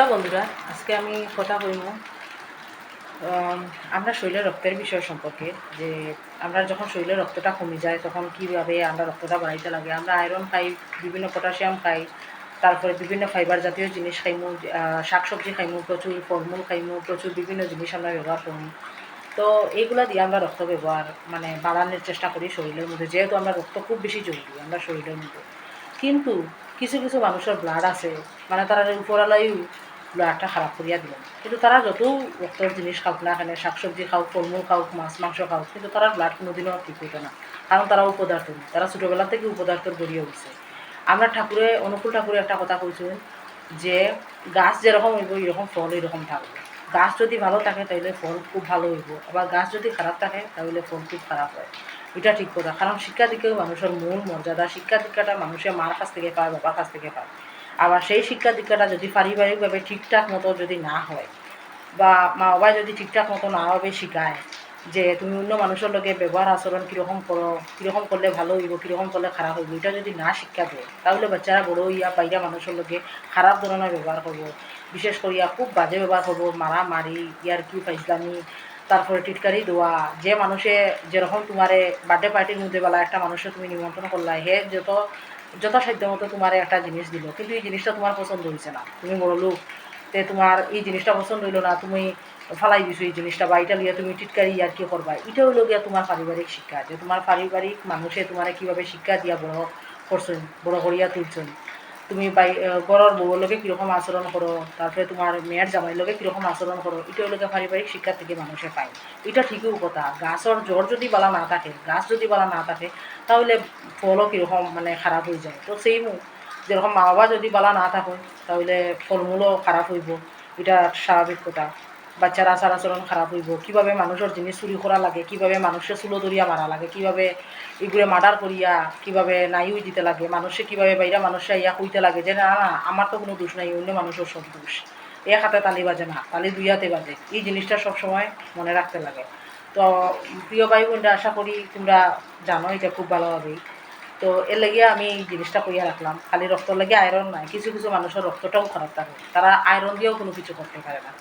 Hello বন্ধুরা, আজকে আমি কথা কইব আমরা শরীরের রক্তের বিষয় সম্পর্কে। যে আমরা যখন শরীরের রক্তটা কমে যায় তখন কীভাবে আমরা রক্তটা বাড়াইতে লাগে। আমরা আয়রন খাই, বিভিন্ন পটাশিয়াম খাই, তারপরে বিভিন্ন ফাইবার জাতীয় জিনিস খাইমু, শাকসবজি খাইমু, প্রচুর ফলমূল খাইমু, প্রচুর বিভিন্ন জিনিস আমরা ব্যবহার করবো। তো এইগুলা দিয়ে আমরা রক্ত ব্যবহার বাড়ানোর চেষ্টা করি শরীরের মধ্যে, যেহেতু আমরা রক্ত খুব বেশি জরুরি আমরা শরীরের মধ্যে। কিন্তু কিছু কিছু মানুষের ব্লাড আছে, তারা উপরালাই ব্লাডটা খারাপ করিয়া দিলেন, কিন্তু তারা যত রক্তর জিনিস খাওক না এখানে, শাকসবজি খাওক, ফলমূল খাওক, মাছ মাংস খাওক, কিন্তু তারা ব্লাড কোনোদিনও ঠিক হইতো না। কারণ তারা উপদার্থ, তারা ছোটোবেলা থেকে উপদার্থর গড়িয়ে উঠছে। আমরা অনুকূল ঠাকুরে একটা কথা কইছেন যে গাছ যেরকম হইব এরকম ফল এরকম থাকবে। গাছ যদি ভালো থাকে তাহলে ফল খুব ভালো হইব, আবার গাছ যদি খারাপ থাকে তাহলে ফল খুব খারাপ হয়। এটা ঠিক কথা, কারণ শিক্ষা দীক্ষাও মানুষের মূল মর্যাদা। শিক্ষা দীক্ষাটা মানুষের মার কাছ থেকে পায়, বাবার কাছ থেকে পায়। আবার সেই শিক্ষা দীক্ষাটা যদি পারিবারিকভাবে ঠিকঠাক মতো যদি না হয়, বা মা বাবা যদি ঠিকঠাক মতো নাভাবে শিখায় যে তুমি অন্য মানুষের লগে ব্যবহার আচরণ কীরকম করো, কীরকম করলে ভালো হইব, কীরকম করলে খারাপ হইব, এটা যদি না শিক্ষা দেয় তাহলে বাচ্চারা বড় হইয়া বাইরা মানুষের লগে খারাপ ধরনের ব্যবহার করবো। বিশেষ করিয়া খুব বাজে ব্যবহার করবো, মারামারি, ইয়ারকি, ফাইজলামি, তারপরে টিটকারি দেওয়া। যে মানুষে যেরকম তোমারে বার্থডে পার্টির মধ্যে বেলা একটা মানুষের তুমি নিমন্ত্রণ করলা, হে যথাসাধ্য মতো তোমার একটা জিনিস দিল, কিন্তু এই জিনিসটা তোমার পছন্দ হয়েছে না, তুমি বড় লোক, তোমার এই জিনিসটা পছন্দ হইলো না, তুমি ফালাই দিছো এই জিনিসটা, বা এটা লিয়ে তুমি টিটকারি আর কি করবা। এটা হইল গিয়া তোমার পারিবারিক শিক্ষা, যে তোমার পারিবারিক মানুষে তোমার কীভাবে শিক্ষা দিয়া বড় করছেন, বড় করিয়া তুলছেন। তুমি ঘরের বউর লগে কীরকম আচরণ করো, তারপরে তোমার মেয়ের জামাইয়ের লগে কীরকম আচরণ করো, এটা হইল পারিবারিক শিক্ষা থেকে মানুষে পায়। এটা ঠিকই কথা, গাছের জ্বর যদি বালা না থাকে, গাছ যদি বালা না থাকে, তাহলে ফলও কীরকম খারাপ হয়ে যায়। তো সেই যেরকম মা বাবা যদি বালা না থাকে তাহলে ফলমূলও খারাপ হইব, এটা স্বাভাবিক কথা। বাচ্চার আচার আচরণ খারাপ হইব, কীভাবে মানুষের জিনিস চুরি করা লাগে, কীভাবে মানুষের চুলো ধরিয়া মারা লাগে, কীভাবে এগুলো মার্ডার করিয়া কীভাবে নাইও দিতে লাগে, মানুষে কীভাবে বাইরা মানুষে ইয়া কইতে লাগে যে না না আমার তো কোনো দোষ নাই, অন্য মানুষের সব দোষ। এক হাতে তালি বাজে না, তালি দুই হাতে বাজে, এই জিনিসটা সবসময় মনে রাখতে লাগে। তো প্রিয় ভাই বোনরা, আশা করি তোমরা জানো এটা খুব ভালোভাবেই। তো এর লাগিয়ে আমি এই জিনিসটা কইয়া রাখলাম, খালি রক্তর লাগে আয়রন নাই, কিছু কিছু মানুষের রক্তটাও খারাপ থাকে, তারা আয়রন দিয়েও কোনো কিছু করতে পারে না।